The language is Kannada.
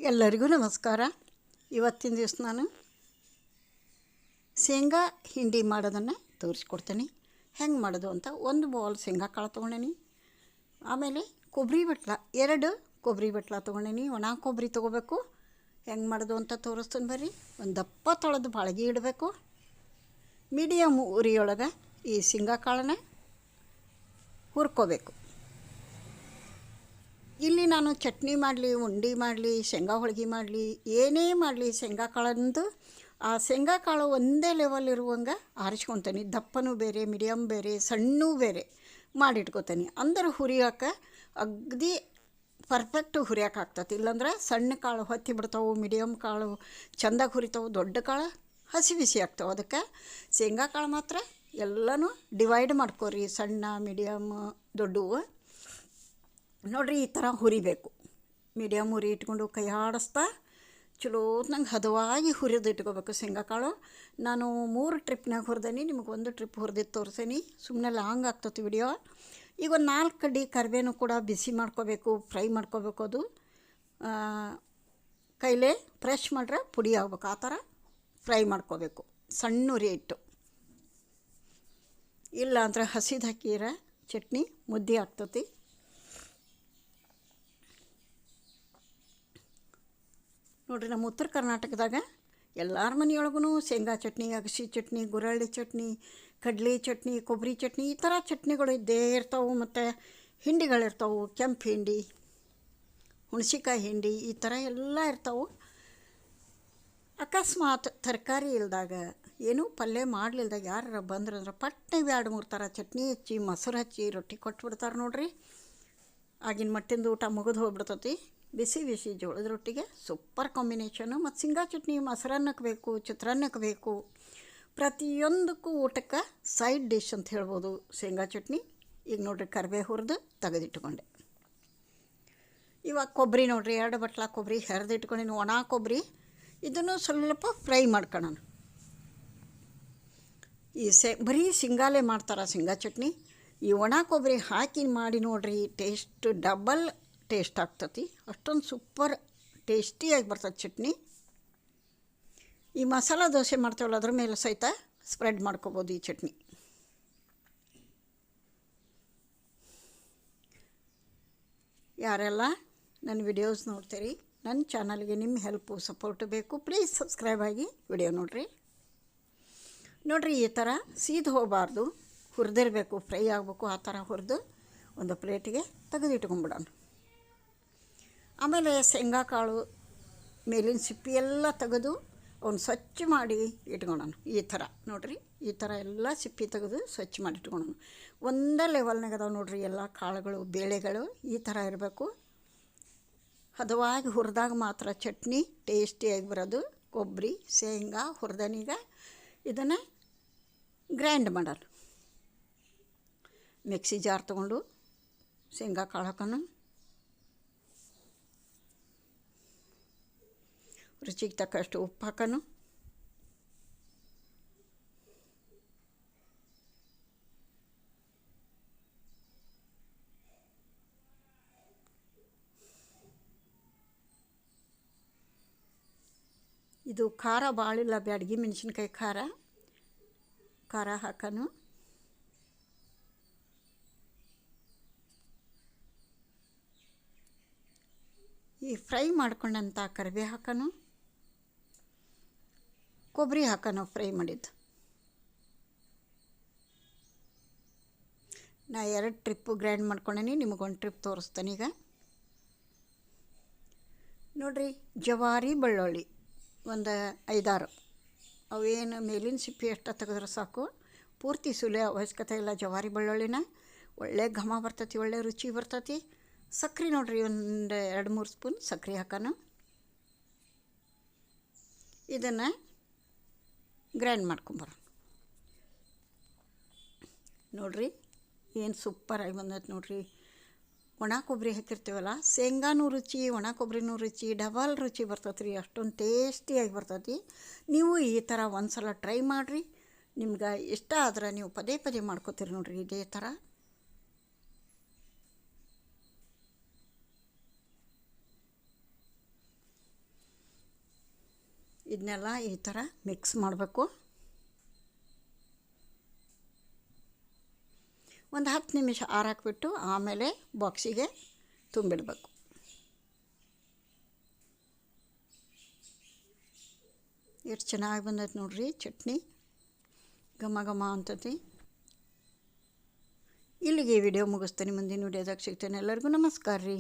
ಎಲ್ಲರಿಗೂ ನಮಸ್ಕಾರ. ಇವತ್ತಿನ ದಿವಸ ನಾನು ಶೇಂಗಾ ಹಿಂಡಿ ಮಾಡೋದನ್ನು ತೋರಿಸ್ಕೊಡ್ತೀನಿ. ಹೆಂಗೆ ಮಾಡೋದು ಅಂತ. ಒಂದು ಬೌಲ್ ಶೇಂಗಾ ಕಾಳು ತೊಗೊಂಡೇನಿ. ಆಮೇಲೆ ಕೊಬ್ಬರಿ ಬಟ್ಲ 2 ಕೊಬ್ಬರಿ ಬಟ್ಲ ತೊಗೊಂಡೇನಿ. ಒಣ ಕೊಬ್ಬರಿ ತೊಗೋಬೇಕು. ಹೆಂಗೆ ಮಾಡೋದು ಅಂತ ತೋರಿಸ್ತೀನಿ ಬರ್ರಿ. ಒಂದು ದಪ್ಪ ತೊಳೆದು ಬಾಳ್ಗೆ ಇಡಬೇಕು. ಮೀಡಿಯಮ್ ಉರಿಯೊಳಗೆ ಈ ಶೇಂಗಾ ಕಾಳನ್ನ ಹುರ್ಕೋಬೇಕು. ಇಲ್ಲಿ ನಾನು ಚಟ್ನಿ ಮಾಡಲಿ, ಉಂಡೆ ಮಾಡಲಿ, ಶೇಂಗಾ ಹೋಳ್ಗೆ ಮಾಡಲಿ, ಏನೇ ಮಾಡಲಿ ಶೇಂಗಾ ಕಾಳಂದು ಆ ಶೇಂಗಾ ಕಾಳು ಒಂದೇ ಲೆವೆಲ್ ಇರುವಂಗೆ ಆರಿಸ್ಕೊತೀನಿ. ದಪ್ಪನೂ ಬೇರೆ, ಮೀಡಿಯಮ್ ಬೇರೆ, ಸಣ್ಣೂ ಬೇರೆ ಮಾಡಿಟ್ಕೊತೀನಿ. ಅಂದ್ರೆ ಹುರಿಯೋಕೆ ಅಗದಿ ಪರ್ಫೆಕ್ಟ್ ಹುರಿಯೋಕೆ ಆಗ್ತದೆ. ಇಲ್ಲಾಂದ್ರೆ ಸಣ್ಣ ಕಾಳು ಹೊತ್ತಿ ಬಿಡ್ತಾವೆ, ಮೀಡಿಯಮ್ ಕಾಳು ಚೆಂದಾಗಿ ಹುರಿತಾವೆ, ದೊಡ್ಡ ಕಾಳು ಹಸಿ ಬಿಸಿ ಆಗ್ತಾವೆ. ಅದಕ್ಕೆ ಶೇಂಗಾ ಕಾಳು ಮಾತ್ರ ಎಲ್ಲನೂ ಡಿವೈಡ್ ಮಾಡ್ಕೋರಿ, ಸಣ್ಣ, ಮೀಡಿಯಮ್, ದೊಡ್ಡವು. ನೋಡಿರಿ, ಈ ಥರ ಹುರಿಬೇಕು. ಮೀಡಿಯಮ್ ಹುರಿ ಇಟ್ಕೊಂಡು ಕೈ ಆಡಿಸ್ತಾ ಚಲೋತ್ನಂಗೆ ಹದವಾಗಿ ಹುರಿದು ಇಟ್ಕೋಬೇಕು ಶೇಂಗಾ ಕಾಳು. ನಾನು 3 ಟ್ರಿಪ್ನಾಗ ಹುರಿದೇನಿ. ನಿಮಗೆ 1 ಟ್ರಿಪ್ ಹುರಿದಿದ್ದು ತೋರಿಸೇನಿ. ಸುಮ್ಮನೆ ಲಾಂಗ್ ಆಗ್ತದೆ ವಿಡಿಯೋ. ಈಗ ಒಂದು 4 ಕಡ್ಡಿ ಕರಿಬೇವು ಕೂಡ ಬಿಸಿ ಮಾಡ್ಕೋಬೇಕು, ಫ್ರೈ ಮಾಡ್ಕೋಬೇಕು. ಅದು ಕೈಲೇ ಫ್ರೆಶ್ ಮಾಡ್ರೆ ಪುಡಿ ಆಗ್ಬೇಕು. ಆ ಥರ ಫ್ರೈ ಮಾಡ್ಕೋಬೇಕು ಸಣ್ಣ ಉರಿ ಇಟ್ಟು. ಇಲ್ಲ ಅಂದ್ರೆ ಹಸಿದು ಹಾಕಿರ ಚಟ್ನಿ ಮುದ್ದೆ ಆಗ್ತತಿ. ನೋಡಿರಿ, ನಮ್ಮ ಉತ್ತರ ಕರ್ನಾಟಕದಾಗ ಎಲ್ಲರ ಮನೆಯೊಳಗೂ ಶೇಂಗಾ ಚಟ್ನಿ, ಅಗಸಿ ಚಟ್ನಿ, ಗುರಳ್ಳಿ ಚಟ್ನಿ, ಕಡ್ಲೆ ಚಟ್ನಿ, ಕೊಬ್ಬರಿ ಚಟ್ನಿ, ಈ ಥರ ಚಟ್ನಿಗಳು ಇದ್ದೇ ಇರ್ತಾವೆ. ಮತ್ತು ಹಿಂಡಿಗಳಿರ್ತಾವೆ, ಕೆಂಪು ಹಿಂಡಿ, ಹುಣಸಿಕಾಯಿ ಹಿಂಡಿ, ಈ ಥರ ಎಲ್ಲ ಇರ್ತಾವೆ. ಅಕಸ್ಮಾತ್ ತರಕಾರಿ ಇಲ್ದಾಗ, ಏನೂ ಪಲ್ಯ ಮಾಡಲಿಲ್ದಾಗ ಯಾರು ಬಂದ್ರಂದ್ರೆ ಪಟ್ಟೆ 2-3 ಥರ ಚಟ್ನಿ ಹಚ್ಚಿ, ಮೊಸರು ಹಚ್ಚಿ ರೊಟ್ಟಿ ಕೊಟ್ಬಿಡ್ತಾರೆ. ನೋಡಿರಿ, ಆಗಿನ ಮಟ್ಟಿಂದು ಊಟ ಮುಗಿದು ಹೋಗ್ಬಿಡ್ತತಿ. ಬಿಸಿ ಬಿಸಿ ಜೋಳದ ರೊಟ್ಟಿಗೆ ಸೂಪರ್ ಕಾಂಬಿನೇಷನು. ಮತ್ತು ಶೇಂಗಾ ಚಟ್ನಿ ಮೊಸರನ್ನಕ್ಕೆ ಬೇಕು, ಚಿತ್ರಾನ್ನಕ್ಕೆ ಬೇಕು, ಪ್ರತಿಯೊಂದಕ್ಕೂ ಊಟಕ್ಕೆ ಸೈಡ್ ಡಿಶ್ ಅಂತ ಹೇಳ್ಬೋದು ಶೇಂಗಾ ಚಟ್ನಿ. ಈಗ ನೋಡಿರಿ, ಕರಿಬೇವು ಹುರಿದು ತೆಗೆದಿಟ್ಕೊಂಡೆ. ಇವಾಗ ಕೊಬ್ಬರಿ ನೋಡಿರಿ, 2 ಬಟ್ಲ ಕೊಬ್ಬರಿ ಹೆರೆದಿಟ್ಕೊಂಡಿನಿ, ಒಣ ಕೊಬ್ಬರಿ. ಇದನ್ನು ಸ್ವಲ್ಪ ಫ್ರೈ ಮಾಡ್ಕೊಳ್ಳೋಣ. ಈ ಬರೀ ಶೇಂಗಾಲೇ ಮಾಡ್ತಾರೆ ಶೇಂಗಾ ಚಟ್ನಿ. ಈ ಒಣ ಕೊಬ್ಬರಿ ಹಾಕಿ ಮಾಡಿ ನೋಡಿರಿ, ಟೇಸ್ಟ್ ಡಬಲ್ ಟೇಸ್ಟ್ ಆಗ್ತತಿ. ಅಷ್ಟೊಂದು ಸೂಪರ್ ಟೇಸ್ಟಿಯಾಗಿ ಬರ್ತದೆ ಚಟ್ನಿ. ಈ ಮಸಾಲ ದೋಸೆ ಮಾಡ್ತೇವಲ್ಲ, ಅದ್ರ ಮೇಲೆ ಸಹಿತ ಸ್ಪ್ರೆಡ್ ಮಾಡ್ಕೋಬೋದು ಈ ಚಟ್ನಿ. ಯಾರೆಲ್ಲ ನನ್ನ ವಿಡಿಯೋಸ್ ನೋಡ್ತೀರಿ, ನನ್ನ ಚಾನಲ್ಗೆ ನಿಮ್ಮ ಹೆಲ್ಪು ಸಪೋರ್ಟು ಬೇಕು. ಪ್ಲೀಸ್ ಸಬ್ಸ್ಕ್ರೈಬ್ ಆಗಿ ವಿಡಿಯೋ ನೋಡಿರಿ. ಈ ಥರ ಸೀದು ಹೋಗಬಾರ್ದು, ಹುರಿದಿರಬೇಕು, ಫ್ರೈ ಆಗಬೇಕು. ಆ ಥರ ಹುರಿದು ಒಂದು ಪ್ಲೇಟಿಗೆ ತೆಗೆದಿಟ್ಕೊಂಡ್ಬಿಡೋಣ. ಆಮೇಲೆ ಶೇಂಗಾ ಕಾಳು ಮೇಲಿನ ಸಿಪ್ಪಿ ಎಲ್ಲ ತೆಗೆದು ಅವ್ನು ಸ್ವಚ್ಛ ಮಾಡಿ ಇಟ್ಕೊಳ್ಳೋಣ. ಈ ಥರ ನೋಡಿರಿ, ಈ ಥರ ಎಲ್ಲ ಸಿಪ್ಪಿ ತೆಗೆದು ಸ್ವಚ್ಛ ಮಾಡಿ ಇಟ್ಕೊಳ್ಳೋಣ. ಒಂದೇ ಲೆವೆಲ್ನಾಗ ಅದಾವೆ ನೋಡಿರಿ ಎಲ್ಲ ಕಾಳುಗಳು, ಬೇಳೆಗಳು. ಈ ಥರ ಇರಬೇಕು. ಹದವಾಗಿ ಹುರಿದಾಗ ಮಾತ್ರ ಚಟ್ನಿ ಟೇಸ್ಟಿಯಾಗಿ ಬರೋದು. ಕೊಬ್ಬರಿ ಶೇಂಗಾ ಹುರಿದನೀಗ ಇದನ್ನು ಗ್ರೈಂಡ್ ಮಾಡೋಣ. ಮಿಕ್ಸಿ ಜಾರ್ ತೊಗೊಂಡು ಶೇಂಗಾ ಕಾಳು ಹಾಕೋಣ. ರುಚಿಗೆ ತಕ್ಕಷ್ಟು ಉಪ್ಪು ಹಾಕೋಣ. ಇದು ಖಾರ ಭಾಳಿಲ್ಲ, ಬ್ಯಾಡಗಿ ಮೆಣಸಿನ್ಕಾಯಿ ಖಾರ ಹಾಕೋಣ. ಈ ಫ್ರೈ ಮಾಡ್ಕೊಂಡಂಥ ಕರಿಬೇವು ಹಾಕೋಣ. ಕೊಬ್ಬರಿ ಹಾಕೋಣ ಫ್ರೈ ಮಾಡಿದ್ದು. ನಾ 2 ಟ್ರಿಪ್ಪು ಗ್ರೈಂಡ್ ಮಾಡ್ಕೊಂಡೇನಿ. ನಿಮಗೊಂದು ಟ್ರಿಪ್ ತೋರಿಸ್ತೇನೆ ಈಗ. ನೋಡಿರಿ, ಜವಾರಿ ಬೆಳ್ಳುಳ್ಳಿ ಒಂದು 5-6. ಅವೇನು ಮೇಲಿನ ಸಿಪ್ಪಿ ಎಷ್ಟು ತೆಗೆದ್ರೆ ಸಾಕು, ಪೂರ್ತಿ ಸುಲಿಯೋ ಅವಶ್ಯಕತೆ ಇಲ್ಲ. ಜವಾರಿ ಬೆಳ್ಳುಳ್ಳಿನ ಒಳ್ಳೆ ಘಮ ಬರ್ತತಿ, ಒಳ್ಳೆ ರುಚಿ ಬರ್ತತಿ. ಸಕ್ಕರೆ ನೋಡಿರಿ, ಒಂದು 2-3 ಸ್ಪೂನ್ ಸಕ್ಕರೆ ಹಾಕೋಣ. ಇದನ್ನು ಗ್ರೈಂಡ್ ಮಾಡ್ಕೊಂಬರೋಣ. ನೋಡಿರಿ, ಏನು ಸೂಪರಾಗಿ ಬಂದೈತೆ ನೋಡಿರಿ. ಒಣ ಕೊಬ್ಬರಿ ಹಾಕಿರ್ತೀವಲ್ಲ, ಶೇಂಗಾನೂ ರುಚಿ, ಒಣ ಕೊಬ್ಬರಿನೂ ರುಚಿ, ಡಬಲ್ ರುಚಿ ಬರ್ತೈತೆ ರೀ. ಅಷ್ಟೊಂದು ಟೇಸ್ಟಿಯಾಗಿ ಬರ್ತೈತಿ. ನೀವು ಈ ಥರ ಒಂದು ಸಲ ಟ್ರೈ ಮಾಡಿರಿ. ನಿಮ್ಗೆ ಇಷ್ಟ ಆದ್ರೆ ನೀವು ಪದೇ ಪದೇ ಮಾಡ್ಕೋತೀರಿ ನೋಡಿರಿ ಇದೇ ಥರ. ಇದನ್ನೆಲ್ಲ ಈ ಥರ ಮಿಕ್ಸ್ ಮಾಡಬೇಕು. ಒಂದು 10 ನಿಮಿಷ ಆರಾಕ್ಬಿಟ್ಟು ಆಮೇಲೆ ಬಾಕ್ಸಿಗೆ ತುಂಬಿಡಬೇಕು. ಎಷ್ಟು ಚೆನ್ನಾಗಿ ಬಂದೈತೆ ನೋಡ್ರಿ ಚಟ್ನಿ, ಘಮ ಘಮ ಅಂತತಿ. ಇಲ್ಲಿಗೆ ಈ ವಿಡಿಯೋ ಮುಗಿಸ್ತೇನೆ. ಮುಂದಿನ ವಿಡಿಯೋದಾಗ ಸಿಗ್ತೇನೆ. ಎಲ್ಲರಿಗೂ ನಮಸ್ಕಾರ ರೀ.